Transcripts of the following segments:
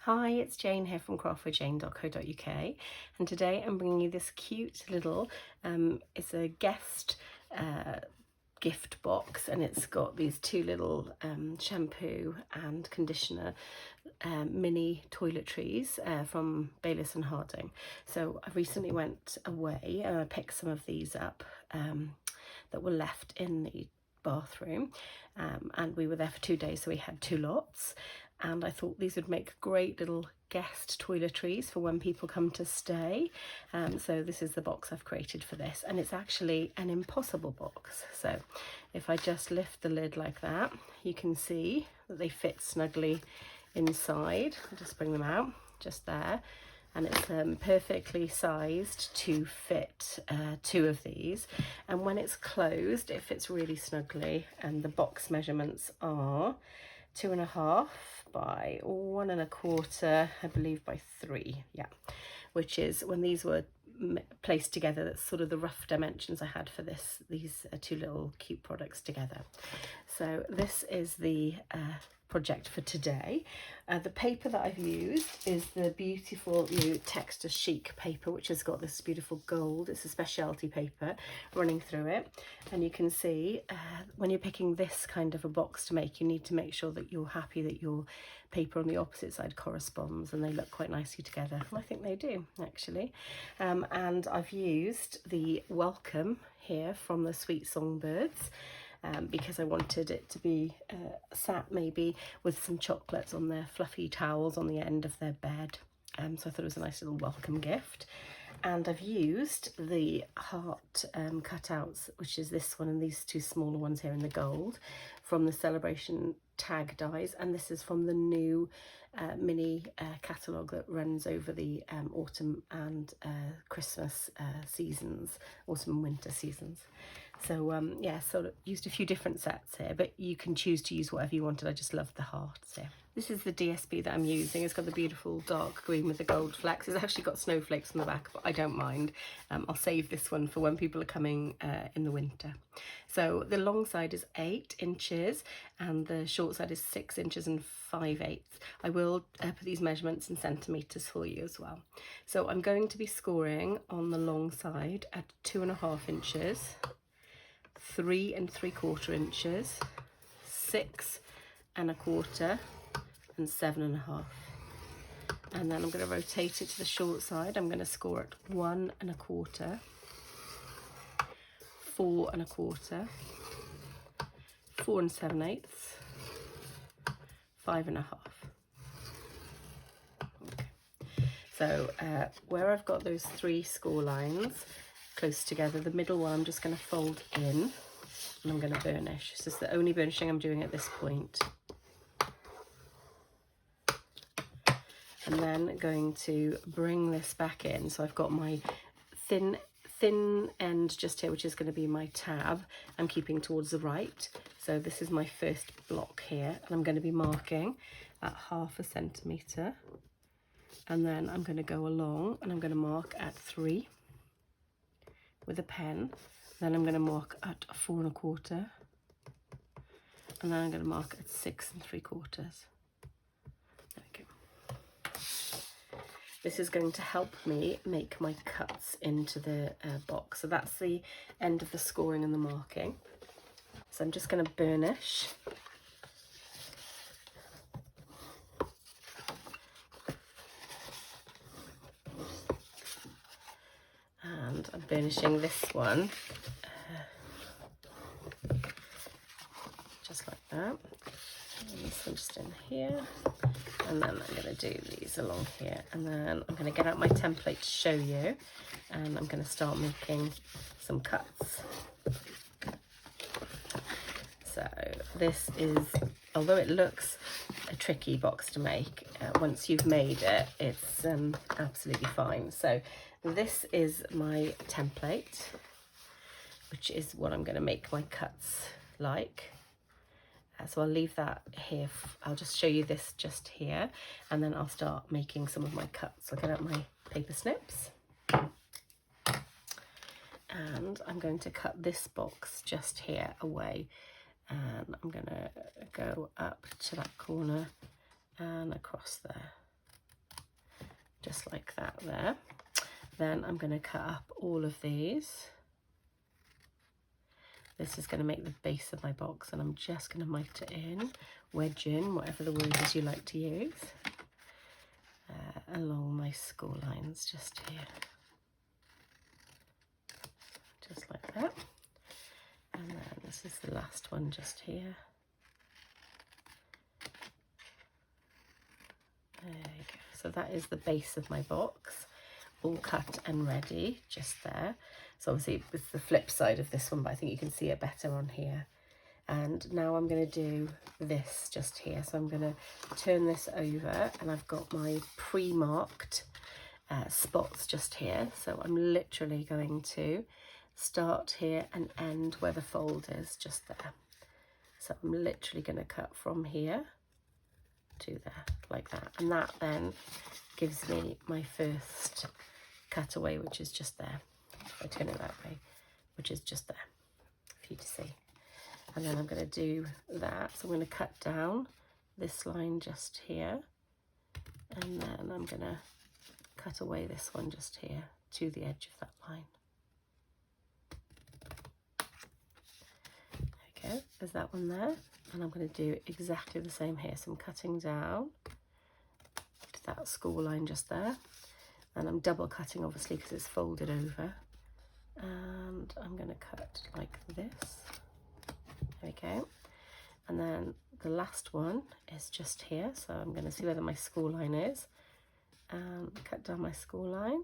Hi, it's Jane here from craftwithjayne.co.uk, and today I'm bringing you this cute little, it's a guest gift box, and it's got these two little shampoo and conditioner mini toiletries from Bayliss and Harding. So I recently went away and I picked some of these up that were left in the bathroom, and we were there for 2 days, so we had 2 lots, and I thought these would make great little guest toiletries for when people come to stay. So this is the box I've created for this, and it's actually an impossible box. So if I just lift the lid like that, you can see that they fit snugly inside. I'll just bring them out just there, and it's perfectly sized to fit 2 of these, and when it's closed it fits really snugly, and the box measurements are 2.5 by 1.25, I believe, by 3, yeah, which is, when these were placed together, that's sort of the rough dimensions I had for these 2 little cute products together. So this is the project for today. The paper that I've used is the beautiful new Texture Chic paper, which has got this beautiful gold, it's a specialty paper running through it, and you can see when you're picking this kind of a box to make, you need to make sure that you're happy that your paper on the opposite side corresponds and they look quite nicely together. I think they do, actually. And I've used the welcome here from the Sweet Songbirds, because I wanted it to be sat maybe with some chocolates on their fluffy towels on the end of their bed. So I thought it was a nice little welcome gift. And I've used the heart cutouts, which is this one and these 2 smaller ones here in the gold, from the Celebration tag dies, and this is from the new mini catalogue that runs over the autumn and Christmas seasons, autumn and winter seasons. So yeah, sort of used a few different sets here, but you can choose to use whatever you wanted. I just love the hearts here. This is the DSP that I'm using. It's got the beautiful dark green with the gold flecks. It's actually got snowflakes on the back, but I don't mind. I'll save this one for when people are coming in the winter. So the long side is 8 inches and the short side is 6 inches and 5/8. I will put these measurements in centimetres for you as well. So I'm going to be scoring on the long side at 2.5 inches, 3 3/4 inches, 6 1/4, and 7.5. And then I'm going to rotate it to the short side. I'm going to score at 1 1/4, 4 1/4, 4 7/8, 5.5. Okay. So where I've got those 3 score lines close together, the middle one I'm just going to fold in and I'm going to burnish. This is the only burnishing I'm doing at this point. And then going to bring this back in. So I've got my thin end just here, which is going to be my tab. I'm keeping towards the right. So this is my first block here, and I'm going to be marking at 1/2 centimetre. And then I'm going to go along and I'm going to mark at 3 with a pen. Then I'm going to mark at 4 1/4. And then I'm going to mark at 6 3/4. There we go. This is going to help me make my cuts into the box. So that's the end of the scoring and the marking. So I'm just going to burnish. And I'm burnishing this one just like that. And this one just in here. And then I'm going to do these along here, and then I'm going to get out my template to show you, and I'm going to start making some cuts. So this is, although it looks a tricky box to make, once you've made it, it's absolutely fine. So this is my template, which is what I'm going to make my cuts like. So I'll leave that here. I'll just show you this just here, and then I'll start making some of my cuts. I'll get out my paper snips, and I'm going to cut this box just here away, and I'm going to go up to that corner and across there. just like that there. Then I'm going to cut up all of these. This is going to make the base of my box, and I'm just going to mite it in, wedge in, whatever the word is you like to use, along my score lines just here. Just like that. And then this is the last one just here. There you go. So that is the base of my box, all cut and ready just there. So obviously it's the flip side of this one, but I think you can see it better on here. And now I'm going to do this just here. So I'm going to turn this over, and I've got my pre-marked spots just here. So I'm literally going to start here and end where the fold is just there. So I'm literally going to cut from here to there like that, and that then gives me my first cutaway, which is just there. If I turn it that way, which is just there for you to see. And then I'm going to do that, so I'm going to cut down this line just here, and then I'm going to cut away this one just here to the edge of that line. Okay, there's that one there, and I'm going to do exactly the same here. So I'm cutting down to that score line just there, and I'm double cutting obviously because it's folded over, and I'm going to cut like this. There we go. And then the last one is just here, so I'm going to see whether my score line is, and cut down my score line,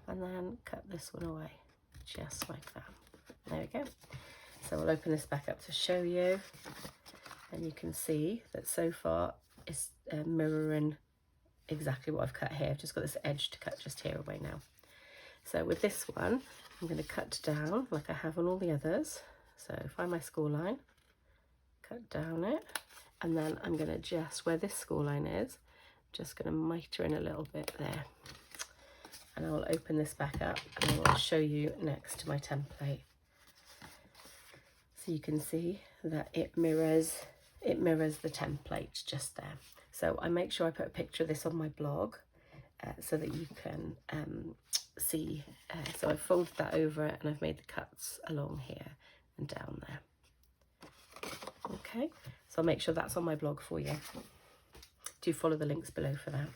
and then cut this one away just like that. There we go. So I'll open this back up to show you, and you can see that so far it's mirroring exactly what I've cut here. I've just got this edge to cut just here away now. So with this one, I'm going to cut down like I have on all the others. So find my score line, cut down it, and then I'm going to just, where this score line is, just going to miter in a little bit there. And I will open this back up, and I will show you next to my template. So you can see that it mirrors the template just there. So I make sure I put a picture of this on my blog so that you can see. So I've folded that over, and I've made the cuts along here and down there. Okay, so I'll make sure that's on my blog for you. Do follow the links below for that.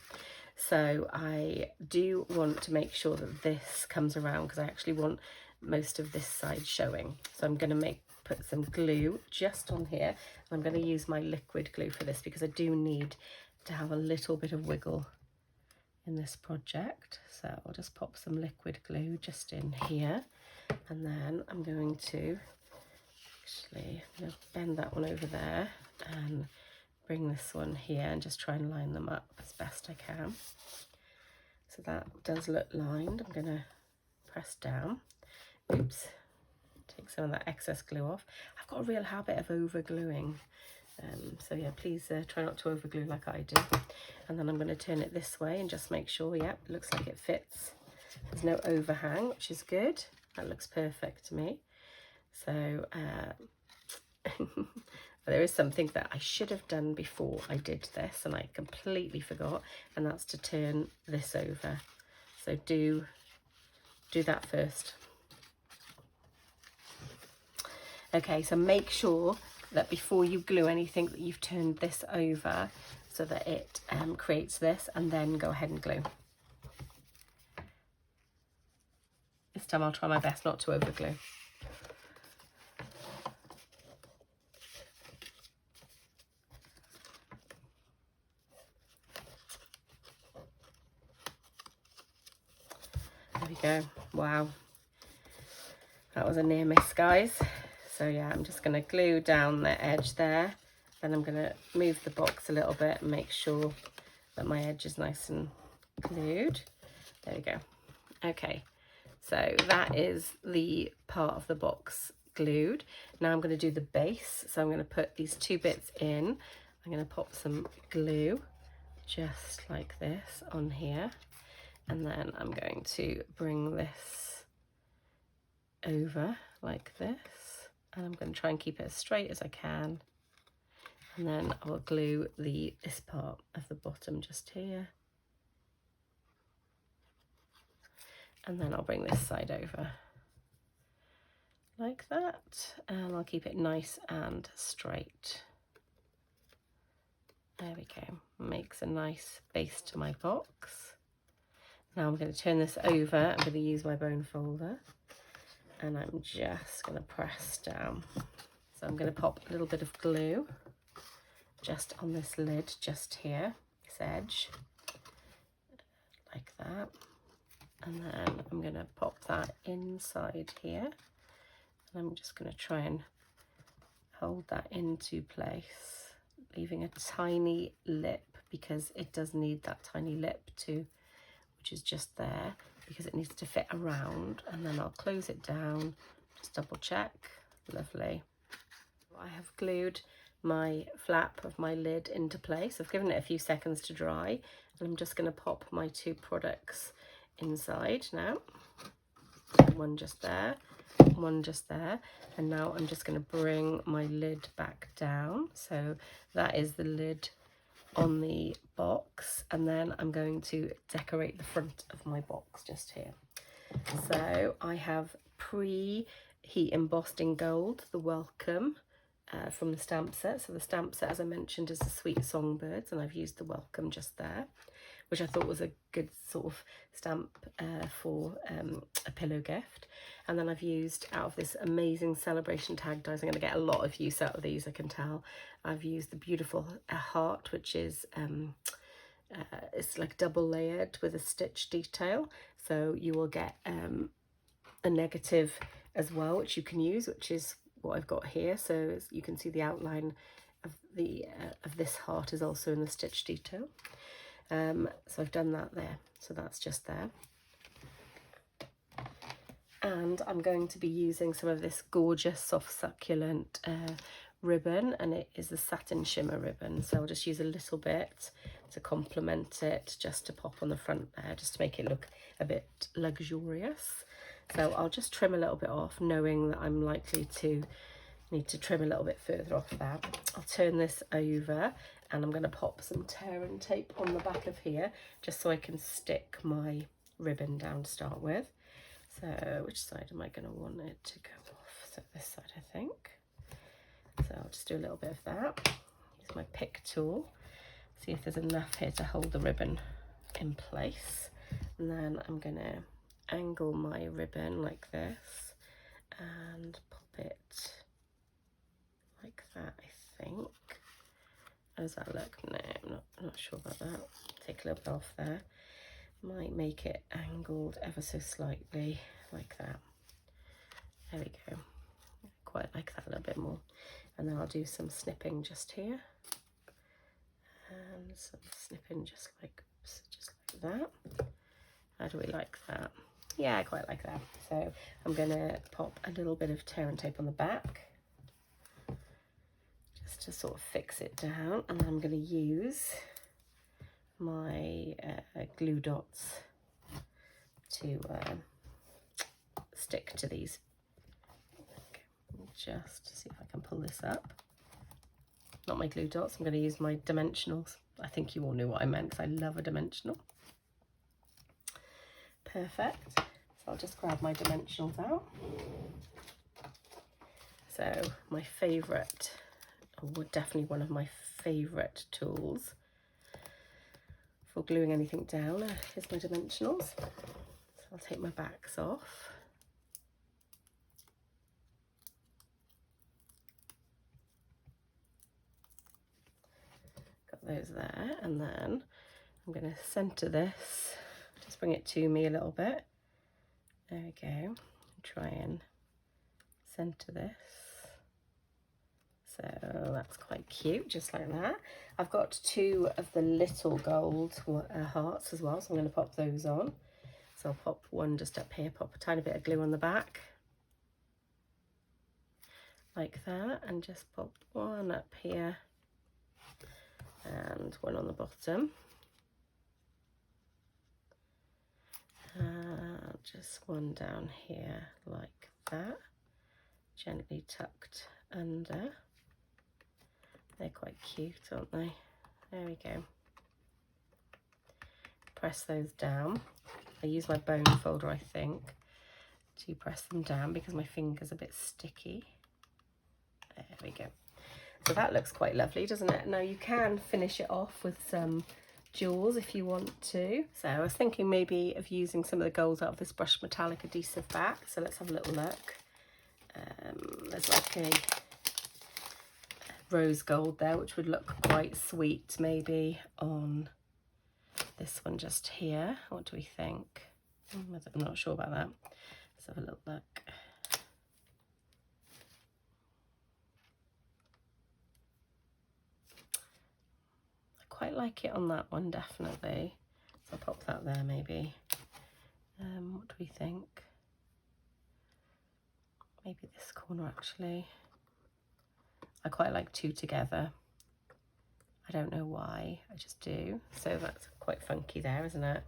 So I do want to make sure that this comes around, because I actually want most of this side showing. So I'm going to put some glue just on here, and I'm going to use my liquid glue for this because I do need to have a little bit of wiggle in this project. So I'll just pop some liquid glue just in here, and then I'm going to bend that one over there and bring this one here and just try and line them up as best I can. So that does look lined. I'm going to press down. Oops. Take some of that excess glue off. I've got a real habit of over gluing, so yeah, please try not to over glue like I do. And then I'm going to turn it this way and just make sure, yep, it looks like it fits. There's no overhang, which is good. That looks perfect to me. So there is something that I should have done before I did this, and I completely forgot, and that's to turn this over. So do that first. Okay, so make sure that before you glue anything that you've turned this over so that it creates this, and then go ahead and glue. This time I'll try my best not to over glue. There we go. Wow. That was a near miss, guys. So yeah, I'm just going to glue down the edge there. Then I'm going to move the box a little bit and make sure that my edge is nice and glued. There we go. Okay, so that is the part of the box glued. Now I'm going to do the base. So I'm going to put these two bits in. I'm going to pop some glue just like this on here. And then I'm going to bring this over like this. And I'm going to try and keep it as straight as I can. And then I'll glue this part of the bottom just here and then I'll bring this side over like that, and I'll keep it nice and straight. There we go, makes a nice base to my box. Now I'm going to turn this over. I'm going to use my bone folder, and I'm just going to press down. So I'm going to pop a little bit of glue just on this lid, just here, this edge, like that. And then I'm going to pop that inside here. And I'm just going to try and hold that into place, leaving a tiny lip, because it does need that tiny lip to, which is just there, because it needs to fit around. And then I'll close it down, just double check. Lovely. I have glued my flap of my lid into place. I've given it a few seconds to dry, and I'm just going to pop my two products inside now. One just there, one just there, and now I'm just going to bring my lid back down. So that is the lid on the box, and then I'm going to decorate the front of my box just here. So I have pre-heat embossed in gold the welcome from the stamp set. So the stamp set, as I mentioned, is the Sweet Songbirds, and I've used the welcome just there, which I thought was a good sort of stamp for a pillow gift. And then I've used, out of this amazing celebration tag dies, I'm going to get a lot of use out of these, I can tell. I've used the beautiful heart, which is it's like double layered with a stitch detail, so you will get a negative as well, which you can use, which is what I've got here. So you can see the outline of the of this heart is also in the stitch detail. So I've done that there, so that's just there. And I'm going to be using some of this gorgeous soft succulent ribbon, and it is the satin shimmer ribbon, so I'll just use a little bit to complement it, just to pop on the front there, just to make it look a bit luxurious. So I'll just trim a little bit off, knowing that I'm likely to need to trim a little bit further off that. I'll turn this over, and I'm going to pop some tear and tape on the back of here, just so I can stick my ribbon down to start with. So which side am I going to want it to go off? So this side, I think. So I'll just do a little bit of that. Use my pick tool, see if there's enough here to hold the ribbon in place. And then I'm going to angle my ribbon like this and pop it like that, I think. How does that look? No, I'm not sure about that. Take a little bit off there. Might make it angled ever so slightly like that. There we go. Quite like that a little bit more. And then I'll do some snipping just here, and some snipping just like that. How do we like that? Yeah, I quite like that. So I'm going to pop a little bit of tear and tape on the back, just to sort of fix it down, and then I'm going to use my glue dots to stick to these. Just see if I can pull this up. Not my glue dots, I'm going to use my dimensionals. I think you all knew what I meant, because I love a dimensional. Perfect. So I'll just grab my dimensionals out. So my favourite, or definitely one of my favourite tools for gluing anything down is my dimensionals. So I'll take my backs off. Those there, and then I'm going to centre this, just bring it to me a little bit. There we go. Try and centre this. So that's quite cute, just like that. I've got two of the little gold hearts as well, so I'm going to pop those on. So I'll pop one just up here, pop a tiny bit of glue on the back, like that, and just pop one up here and one on the bottom, just one down here like that, gently tucked under. They're quite cute, aren't they? There we go. Press those down, I use my bone folder, I think, to press them down because my finger's a bit sticky. There we go. So that looks quite lovely, doesn't it? Now you can finish it off with some jewels if you want to. So I was thinking maybe of using some of the golds out of this brushed metallic adhesive back. So let's have a little look. There's like a rose gold there, which would look quite sweet maybe on this one just here. What do we think? I'm not sure about that. Let's have a little look. I quite like it on that one, definitely. So I'll pop that there maybe. What do we think? Maybe this corner actually. I quite like two together. I don't know why, I just do. So that's quite funky there, isn't it?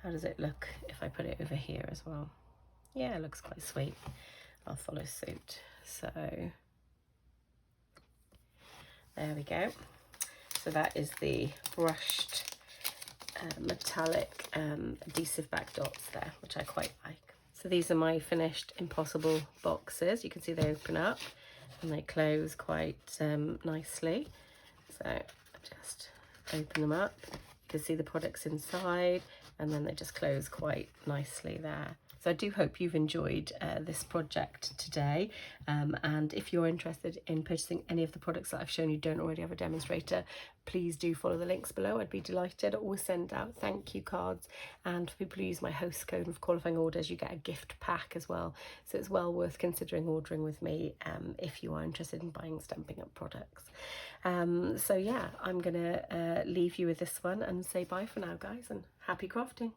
How does it look if I put it over here as well? Yeah, it looks quite sweet. I'll follow suit. So there we go. So that is the brushed metallic adhesive back dots there, which I quite like. So these are my finished Impossible boxes. You can see they open up and they close quite nicely. So just open them up. You can see the products inside, and then they just close quite nicely there. So I do hope you've enjoyed this project today, and if you're interested in purchasing any of the products that I've shown you, don't already have a demonstrator, please do follow the links below. I'd be delighted. I always send out thank you cards, and for people who use my host code of qualifying orders, you get a gift pack as well. So it's well worth considering ordering with me if you are interested in buying Stampin' Up products. So yeah, I'm gonna leave you with this one and say bye for now, guys, and happy crafting.